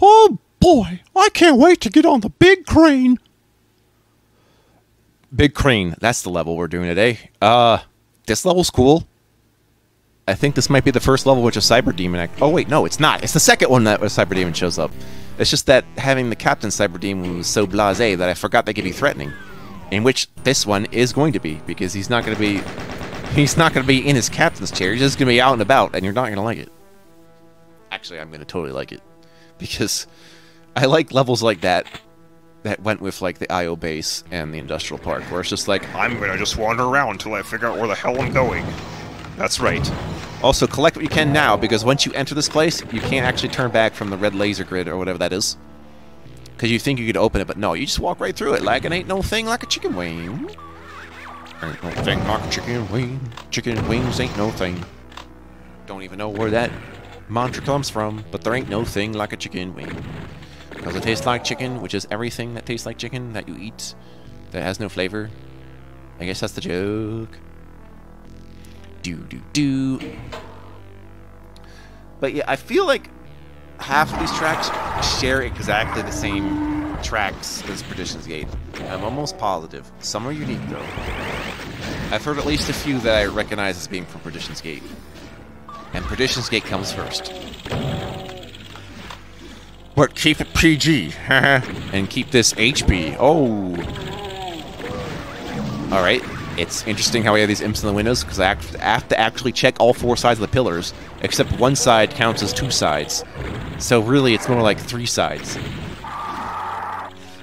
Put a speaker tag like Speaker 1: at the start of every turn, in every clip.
Speaker 1: Oh boy, I can't wait to get on the big crane. Big crane, that's the level we're doing today. This level's cool. I think this might be the first level which a Cyber Demon oh wait, no, it's not. It's the second one that a Cyber Demon shows up. It's just that having the Captain Cyber Demon was so blasé that I forgot they could be threatening. In which this one is going to be, because he's not going to be in his captain's chair. He's just going to be out and about, and you're not going to like it. Actually, I'm going to totally like it, because I like levels like that went with like the IO base and the industrial park, where it's just like, I'm going to just wander around until I figure out where the hell I'm going. That's right. Also, collect what you can now, because once you enter this place, you can't actually turn back from the red laser grid or whatever that is. Because you think you could open it, but no, you just walk right through it like it ain't no thing like a chicken wing. Ain't no thing like a chicken wing. Chicken wings ain't no thing. Don't even know where that mantra comes from, but there ain't no thing like a chicken wing. Because it tastes like chicken, which is everything that tastes like chicken that you eat that has no flavor. I guess that's the joke. Do. But yeah, I feel like half of these tracks share exactly the same tracks as Perdition's Gate. I'm almost positive. Some are unique, though. I've heard at least a few that I recognize as being from Perdition's Gate. And Perdition's Gate comes first. But keep it PG, and keep this HP. Oh! Alright. It's interesting how we have these imps in the windows, because I have to actually check all four sides of the pillars, except one side counts as two sides. So really, it's more like three sides.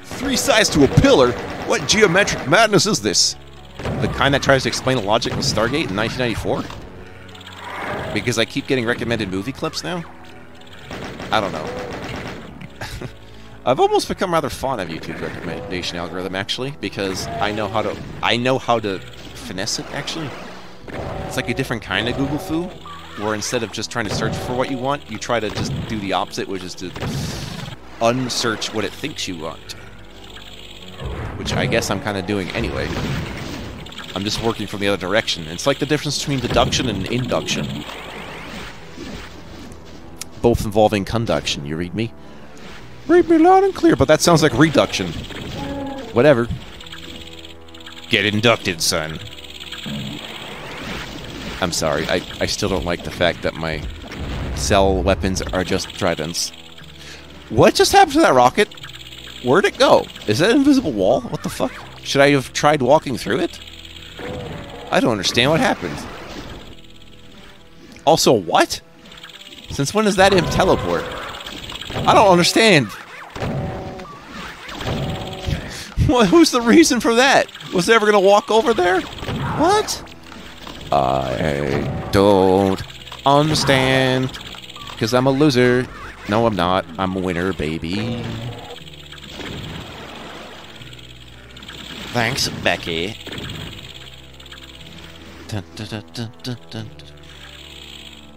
Speaker 1: 3 sides to a pillar? What geometric madness is this? The kind that tries to explain the logic of Stargate in 1994? Because I keep getting recommended movie clips now? I don't know. I've almost become rather fond of YouTube's recommendation algorithm, actually, because I know how to finesse it, actually. It's like a different kind of Google foo, where instead of just trying to search for what you want, you try to just do the opposite, which is to unsearch what it thinks you want. Which I guess I'm kind of doing anyway. I'm just working from the other direction. It's like the difference between deduction and induction. Both involving conduction, you read me? Read me loud and clear, but that sounds like reduction. Whatever. Get inducted, son. I'm sorry, I still don't like the fact that my cell weapons are just tridents. What just happened to that rocket? Where'd it go? Is that an invisible wall? What the fuck? Should I have tried walking through it? I don't understand what happened. Also, what? Since when does that imp teleport? I don't understand. What? Who's the reason for that? Was they ever gonna walk over there? What? I don't understand. Because I'm a loser. No, I'm not. I'm a winner, baby. Thanks, Becky. Dun, dun, dun, dun, dun, dun.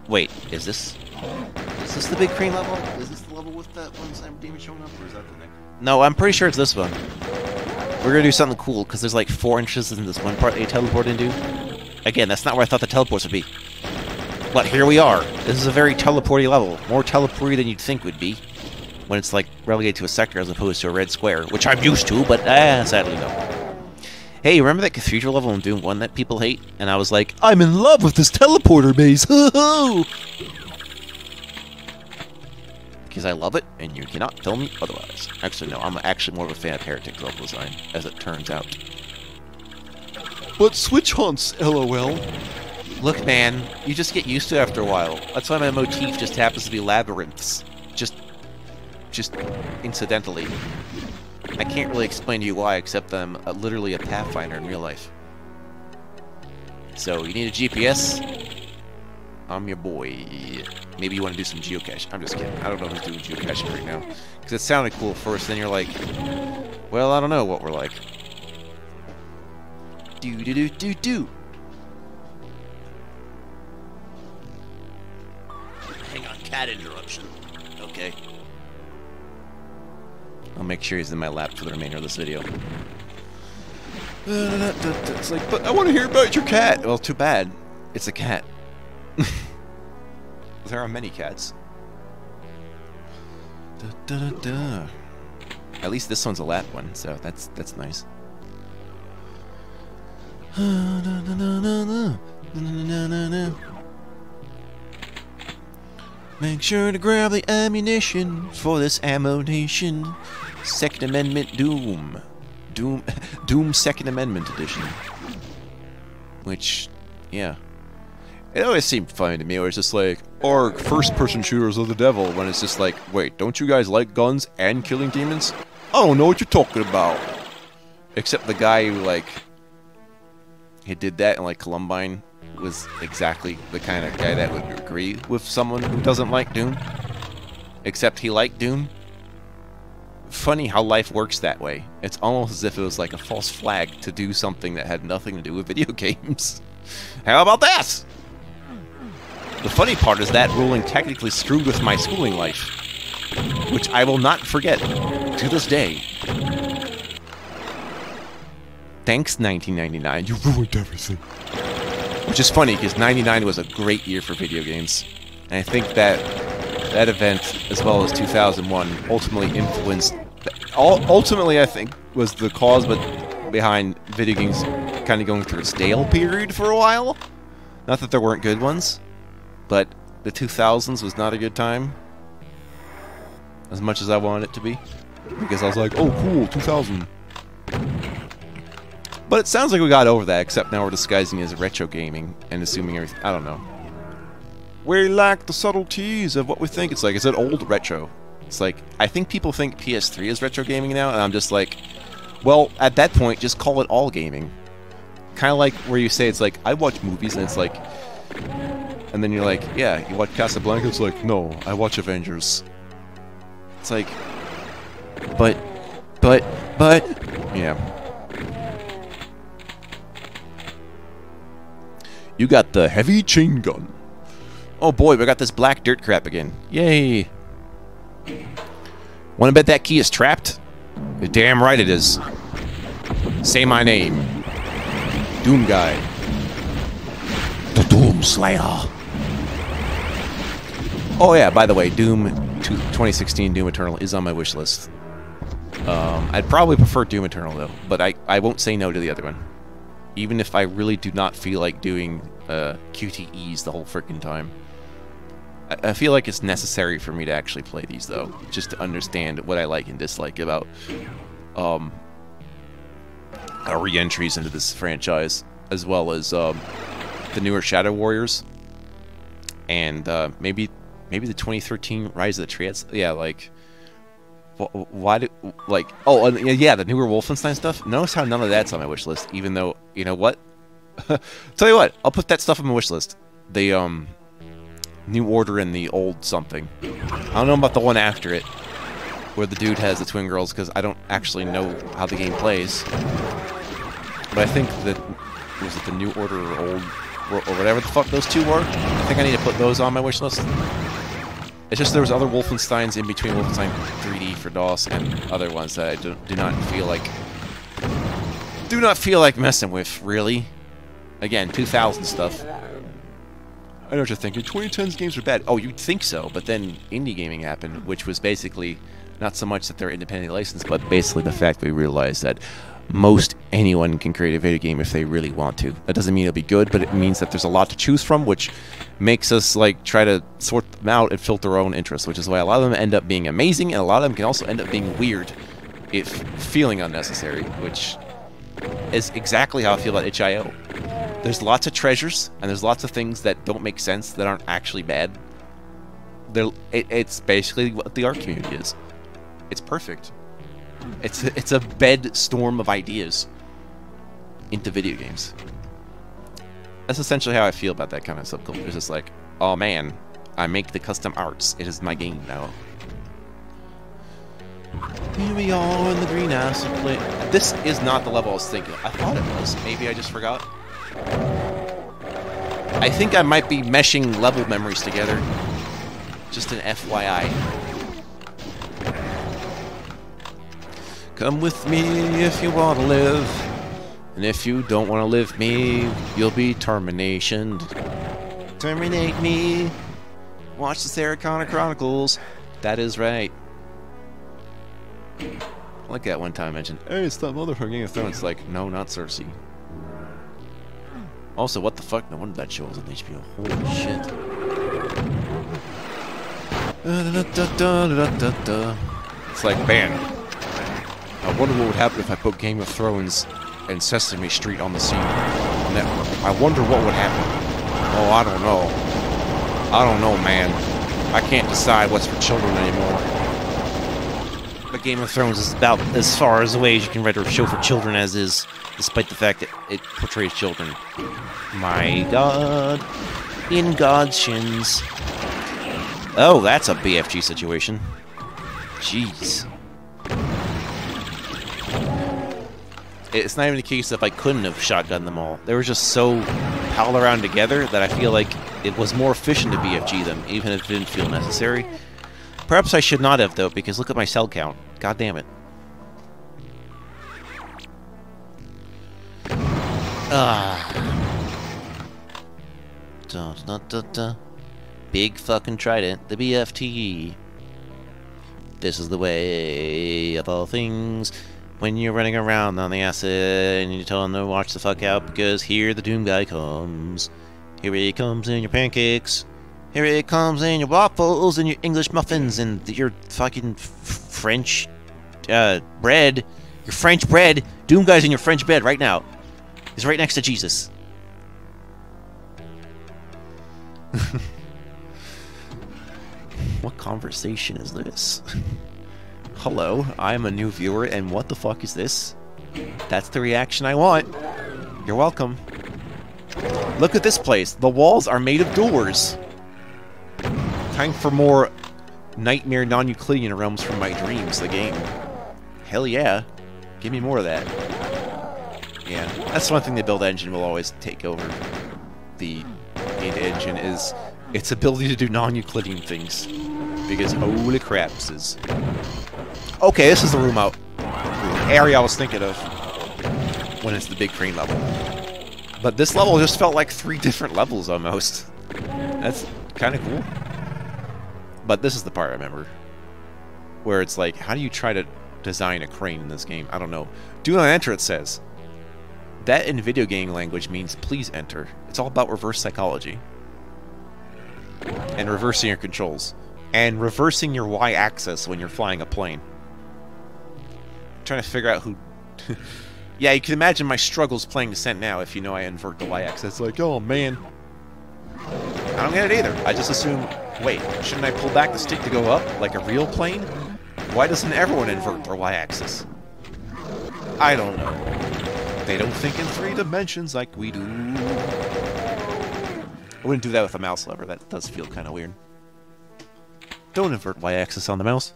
Speaker 1: Wait, is this the big crane level? Is this the level with that one Cyber Demon showing up, or is that the next? No, I'm pretty sure it's this one. We're gonna do something cool, because there's like 4 inches in this one part that you teleport into. Again, that's not where I thought the teleports would be. But here we are. This is a very teleporty level. More teleporty than you'd think would be. When it's like relegated to a sector as opposed to a red square. Which I'm used to, but sadly no. Hey, remember that cathedral level in Doom 1 that people hate? And I was like, I'm in love with this teleporter base! Because I love it, and you cannot tell me otherwise. Actually, no, I'm actually more of a fan of Heretic level design, as it turns out. But Switch Hunts, LOL. Look, man, you just get used to it after a while. That's why my motif just happens to be labyrinths. Just incidentally. I can't really explain to you why, except that I'm literally a Pathfinder in real life. So, you need a GPS? I'm your boy. Maybe you want to do some geocache. I'm just kidding. I don't know who's doing geocaching right now. Because it sounded cool first, then you're like, well, I don't know what we're like. Do. Hang on, cat interruption. Okay. I'll make sure he's in my lap for the remainder of this video. It's like, but I want to hear about your cat. Well, too bad. It's a cat. There are many cats. Da, da, da, da. At least this one's a lap one, so that's nice. Make sure to grab the ammunition for this ammunition. Second Amendment Doom. Doom Second Amendment Edition. Which, yeah. It always seemed funny to me, where it's just like, or first-person shooters are the devil, when it's just like, wait, don't you guys like guns and killing demons? I don't know what you're talking about. Except the guy who, like, he did that in, like, Columbine was exactly the kind of guy that would agree with someone who doesn't like Doom. Except he liked Doom. Funny how life works that way. It's almost as if it was like a false flag to do something that had nothing to do with video games. How about that? The funny part is that ruling technically screwed with my schooling life, which I will not forget to this day. Thanks, 1999. You ruined everything. Which is funny, because 99 was a great year for video games. And I think that that event, as well as 2001, ultimately influenced... Ultimately, I think, was the cause behind video games kind of going through a stale period for a while. Not that there weren't good ones, but the 2000s was not a good time. As much as I wanted it to be. Because I was like, oh cool, 2000. But it sounds like we got over that, except now we're disguising it as retro gaming and assuming everything. I don't know. We lack the subtleties of what we think. It's like, is it old retro? It's like, I think people think PS3 is retro gaming now, and I'm just like, well, at that point, just call it all gaming. Kind of like where you say it's like, I watch movies, and it's like, and then you're like, yeah, you watch Casablanca? It's like, no, I watch Avengers. It's like, but, yeah. You got the heavy chain gun. Oh boy, we got this black dirt crap again. Yay. Wanna bet that key is trapped? You're damn right it is. Say my name. Doom Guy. The Doom Slayer. Oh yeah, by the way, Doom 2016 Doom Eternal is on my wish list. I'd probably prefer Doom Eternal though, but I won't say no to the other one. Even if I really do not feel like doing QTEs the whole freaking time. I feel like it's necessary for me to actually play these, though, just to understand what I like and dislike about re-entries into this franchise, as well as the newer Shadow Warriors, and maybe the 2013 Rise of the Triads. Yeah, like, why do, like, oh, yeah, the newer Wolfenstein stuff. Notice how none of that's on my wish list, even though, you know what? Tell you what, I'll put that stuff on my wish list. The New Order and the old something. I don't know about the one after it, where the dude has the twin girls, because I don't actually know how the game plays. But I think that, was it the New Order or old, or whatever the fuck those two were? I think I need to put those on my wish list. It's just there was other Wolfensteins in between Wolfenstein 3D for DOS and other ones that I do not feel like messing with, really. Again, 2000 stuff. I know what you're thinking. 2010's games are bad. Oh, you'd think so, but then indie gaming happened, which was basically not so much that they're independently licensed, but basically the fact we realized that most anyone can create a video game if they really want to. That doesn't mean it'll be good, but it means that there's a lot to choose from, which makes us like try to sort them out and filter our own interests, which is why a lot of them end up being amazing, and a lot of them can also end up being weird, if feeling unnecessary, which is exactly how I feel about itch.io. There's lots of treasures, and there's lots of things that don't make sense, that aren't actually bad. It's basically what the art community is. It's perfect. It's a bed storm of ideas into video games. That's essentially how I feel about that kind of subculture. It's just like, oh man, I make the custom arts. It is my game now. Here we are in the greenhouse. This is not the level I was thinking. I thought it was. Maybe I just forgot. I think I might be meshing level memories together. Just an FYI. Come with me if you want to live. And if you don't want to live me, you'll be terminationed. Terminate me. Watch the Sarah Connor Chronicles. That is right. Like that one time I mentioned, hey, it's that motherfucking Game of Thrones. It's like, no, not Cersei. Also, what the fuck? No wonder that show was on HBO. Holy shit. It's like, man, I wonder what would happen if I put Game of Thrones and Sesame Street on the same network. I wonder what would happen. Oh, I don't know. I don't know, man. I can't decide what's for children anymore. But Game of Thrones is about as far as away as you can write a show for children as is, despite the fact that it portrays children. My God. In God's shins. Oh, that's a BFG situation. Jeez. It's not even the case if I couldn't have shotgunned them all. They were just so piled around together that I feel like it was more efficient to BFG them, even if it didn't feel necessary. Perhaps I should not have, though, because look at my cell count. God damn it. Big fucking trident, the BFT. This is the way of all things. When you're running around on the acid and you tell them to watch the fuck out because here the doom guy comes. Here he comes in your pancakes. Here it comes in your waffles and your English muffins and your fucking French bread. Your French bread. Doom guy's in your French bed right now. He's right next to Jesus. What conversation is this? Hello, I'm a new viewer, and what the fuck is this? That's the reaction I want. You're welcome. Look at this place. The walls are made of doors. Time for more nightmare non-Euclidean realms from my dreams, the game. Hell yeah. Give me more of that. Yeah, that's one thing the build engine will always take over the main engine is its ability to do non-Euclidean things. Because holy crapses. Okay, this is the room area I was thinking of when it's the big crane level. But this level just felt like 3 different levels almost. That's kind of cool. But this is the part I remember. Where it's like, how do you try to design a crane in this game? I don't know. Do not enter, it says. That in video game language means please enter. It's all about reverse psychology. And reversing your controls. And reversing your Y-axis when you're flying a plane. I'm trying to figure out who... Yeah, you can imagine my struggles playing Descent now if you know I invert the Y-axis. It's like, oh man. I don't get it either. I just assume, wait, shouldn't I pull back the stick to go up like a real plane? Why doesn't everyone invert their Y-axis? I don't know. They don't think in 3 dimensions like we do. I wouldn't do that with a mouse lever. That does feel kind of weird. Don't invert Y-axis on the mouse.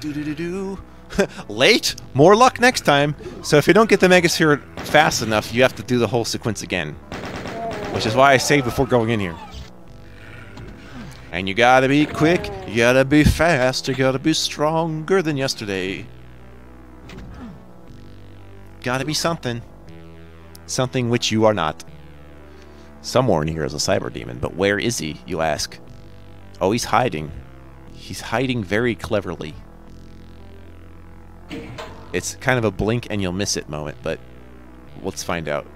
Speaker 1: Do-do-do-do. Late? More luck next time. So if you don't get the Megasphere fast enough, you have to do the whole sequence again. Which is why I saved before going in here. And you gotta be quick, you gotta be fast, you gotta be stronger than yesterday. Gotta be something. Something which you are not. Somewhere in here is a cyber demon, but where is he, you ask? Oh, he's hiding. He's hiding very cleverly. It's kind of a blink and you'll miss it moment, but let's find out.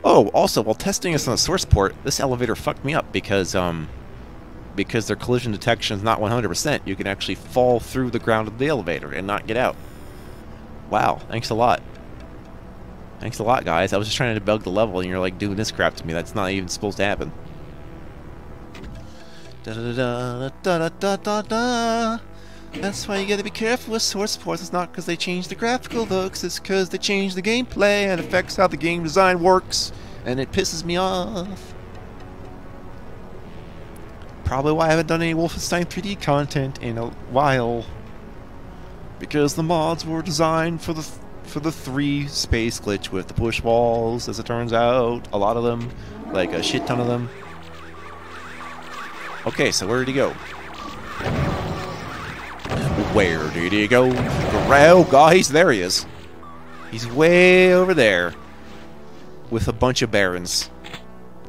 Speaker 1: Oh, also, while testing this on the source port, this elevator fucked me up because their collision detection is not 100%. You can actually fall through the ground of the elevator and not get out. Wow, thanks a lot. Thanks a lot, guys. I was just trying to debug the level, and you're like doing this crap to me. That's not even supposed to happen. Da da da da da da da da. That's why you gotta be careful with source ports. It's not because they change the graphical looks. It's because they change the gameplay and affects how the game design works, and it pisses me off. Probably why I haven't done any Wolfenstein 3D content in a while. Because the mods were designed for the 3 space glitch with the push walls, as it turns out. A lot of them. Like a shit ton of them. Okay, so where did he go? Where did he go? Oh, guys, there he is. He's way over there. With a bunch of barons.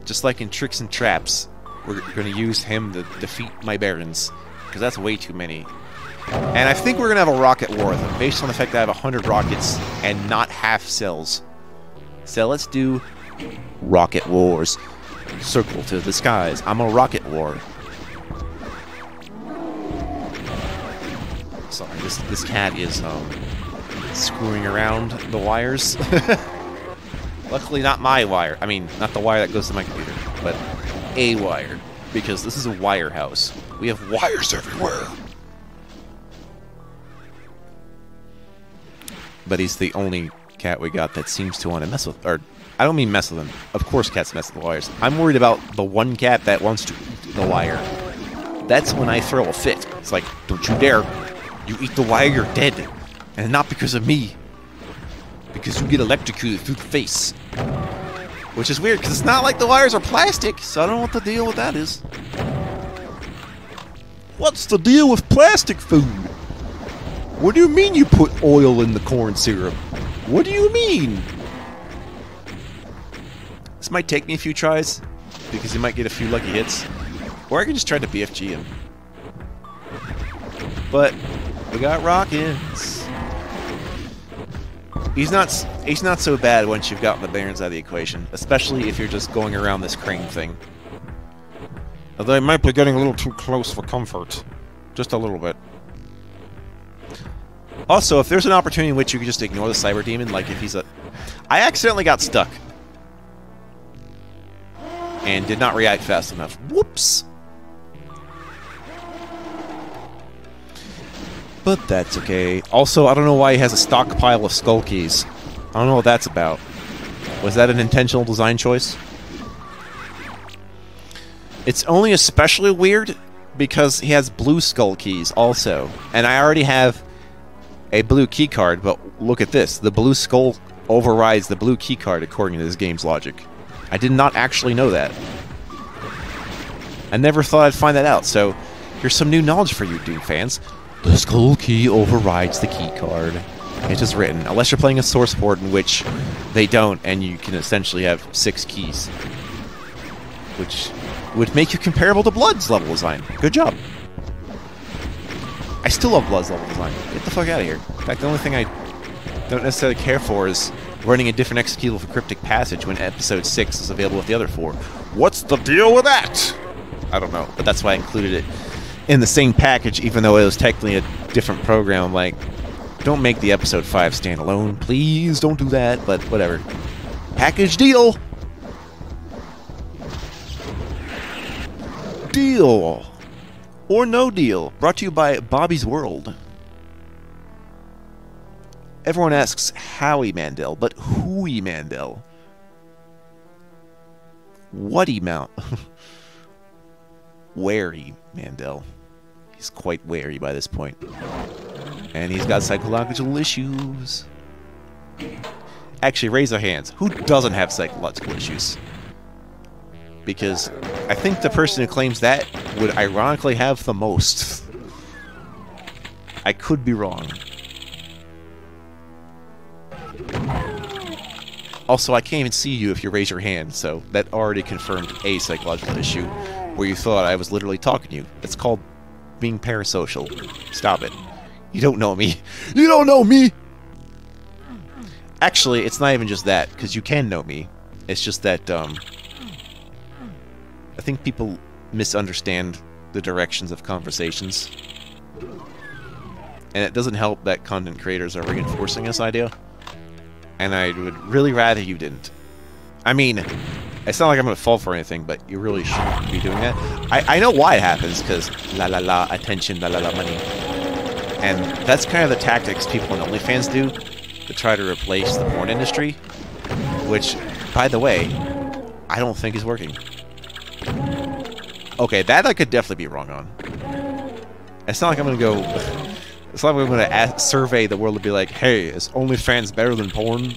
Speaker 1: Just like in Tricks and Traps. We're going to use him to defeat my barons. because that's way too many. And I think we're going to have a rocket war with them, based on the fact that I have 100 rockets and not half cells. So let's do rocket wars. Circle to the skies. I'm a rocket war. Sorry, this cat is screwing around the wires. Luckily not my wire. I mean, not the wire that goes to my computer, but a wire. Because this is a wire house. We have wires everywhere. But he's the only cat we got that seems to want to mess with... Or, I don't mean mess with him. Of course cats mess with the wires. I'm worried about the one cat that wants to eat the wire. That's when I throw a fit. It's like, don't you dare. You eat the wire, you're dead. And not because of me. Because you get electrocuted through the face. Which is weird, because it's not like the wires are plastic, so I don't know what the deal with that is. What's the deal with plastic food? What do you mean you put oil in the corn syrup? What do you mean? This might take me a few tries, because he might get a few lucky hits. Or I can just try to BFG him. But we got rockets. He's not so bad once you've gotten the Barons out of the equation, especially if you're just going around this crane thing. Although I might be getting a little too close for comfort. Just a little bit. Also, if there's an opportunity in which you can just ignore the Cyber Demon, like if he's a... I accidentally got stuck. And did not react fast enough. Whoops! But that's okay. Also, I don't know why he has a stockpile of skull keys. I don't know what that's about. Was that an intentional design choice? It's only especially weird because he has blue skull keys also. And I already have a blue key card, but look at this. The blue skull overrides the blue key card according to this game's logic. I did not actually know that. I never thought I'd find that out, so here's some new knowledge for you, Doom fans. The skull key overrides the key card. It is written, unless you're playing a source port in which they don't, and you can essentially have 6 keys. Which would make you comparable to Blood's level design. Good job. I still love Blood's level design. Get the fuck out of here. In fact, the only thing I don't necessarily care for is running a different executable for Cryptic Passage when Episode 6 is available with the other 4. What's the deal with that? I don't know, but that's why I included it in the same package, even though it was technically a different program. Like, don't make the Episode 5 standalone. Please don't do that, but whatever. Package deal! Deal! Or no deal. Brought to you by Bobby's World. Everyone asks Howie Mandel, but whoey Mandel? Whatty Mount? Wary Mandel. He's quite wary by this point. And he's got psychological issues. Actually, raise our hands. Who doesn't have psychological issues? Because I think the person who claims that would ironically have the most. I could be wrong. Also, I can't even see you if you raise your hand, so that already confirmed a psychological issue where you thought I was literally talking to you. It's called being parasocial. Stop it. You don't know me. You don't know me! Actually, it's not even just that, because you can know me. It's just that, I think people misunderstand the directions of conversations. And it doesn't help that content creators are reinforcing this idea. And I would really rather you didn't. I mean, it's not like I'm going to fall for anything, but you really shouldn't be doing that. I know why it happens, because la la la, attention, la la la, money. And that's kind of the tactics people on OnlyFans do to try to replace the porn industry. Which, by the way, I don't think is working. Okay, that I could definitely be wrong on. It's not like I'm going to go... It's not like I'm going to survey the world and be like, hey, is OnlyFans better than porn?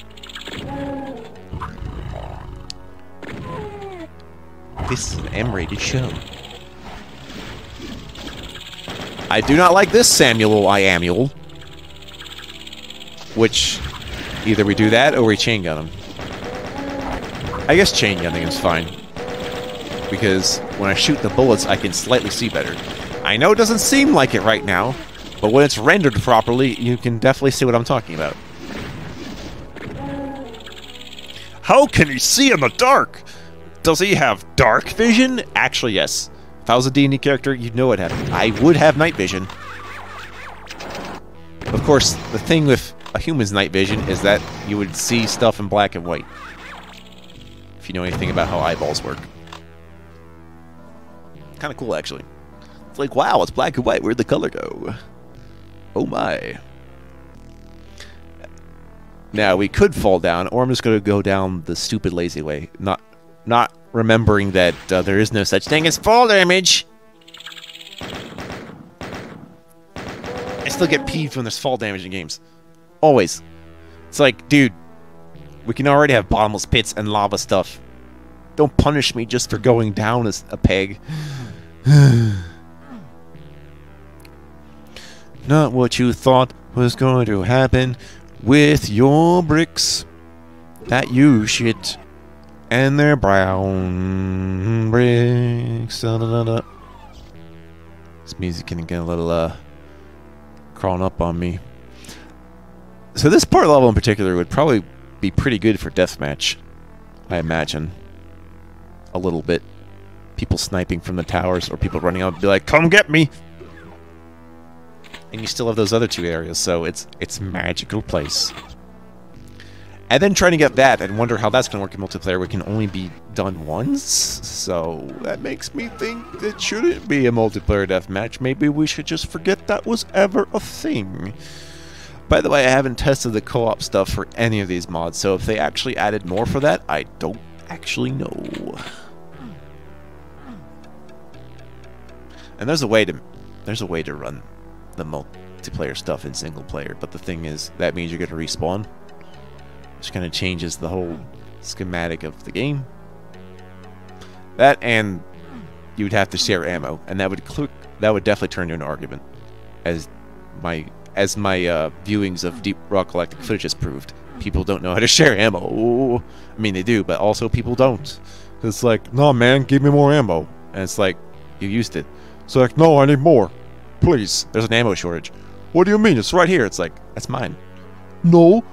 Speaker 1: This is an M-rated show. I do not like this Samuel Iamuel. Which, either we do that or we chain gun him. I guess chain gunning is fine. Because when I shoot the bullets, I can slightly see better. I know it doesn't seem like it right now, but when it's rendered properly, you can definitely see what I'm talking about. How can he see in the dark? Does he have dark vision? Actually, yes. If I was a D&D character, you'd know what happened. I would have night vision. Of course, the thing with a human's night vision is that you would see stuff in black and white. If you know anything about how eyeballs work. Kind of cool, actually. It's like, wow, it's black and white. Where'd the color go? Oh my. Now, we could fall down, or I'm just going to go down the stupid, lazy way. Not remembering that there is no such thing as fall damage. I still get peeved when there's fall damage in games. Always. It's like, dude, we can already have bottomless pits and lava stuff. Don't punish me just for going down as a peg. Not what you thought was going to happen with your bricks that you shit. And they're brown bricks. Da, da, da, da. This music can get a little crawling up on me. So this part level in particular would probably be pretty good for deathmatch, I imagine. A little bit. People sniping from the towers, or people running out and be like, "Come get me!" And you still have those other two areas, so it's a magical place. And then trying to get that and wonder how that's going to work in multiplayer, which can only be done once. So that makes me think it shouldn't be a multiplayer deathmatch. Maybe we should just forget that was ever a thing. By the way, I haven't tested the co-op stuff for any of these mods, so if they actually added more for that, I don't actually know. And there's a way to run the multiplayer stuff in single player, but the thing is, that means you're going to respawn, which kind of changes the whole schematic of the game. That, and you would have to share ammo, and that would definitely turn into an argument, as my viewings of Deep Rock Galactic footage has proved. People don't know how to share ammo. I mean, they do, but also people don't. It's like, no man, give me more ammo, and it's like, you used it. It's like, no, I need more. Please. There's an ammo shortage. What do you mean? It's right here. It's like, that's mine. No.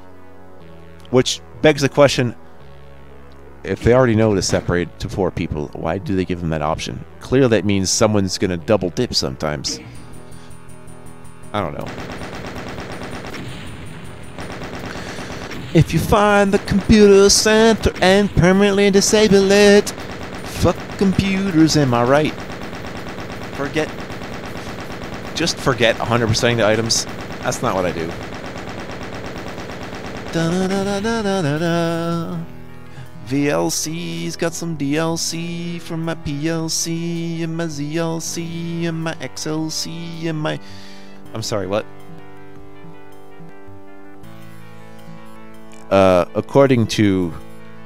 Speaker 1: Which begs the question, if they already know to separate to 4 people, why do they give them that option? Clearly that means someone's going to double dip sometimes. I don't know. If you find the computer center and permanently disable it, fuck computers, am I right? Just forget 100%ing the items. That's not what I do. VLC's got some DLC for my PLC and my ZLC and my XLC and my... I'm sorry, what? According to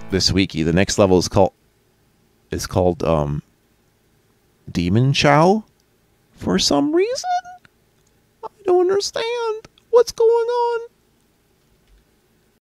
Speaker 1: this wiki, the next level is called Demon Chow. For some reason, I don't understand what's going on.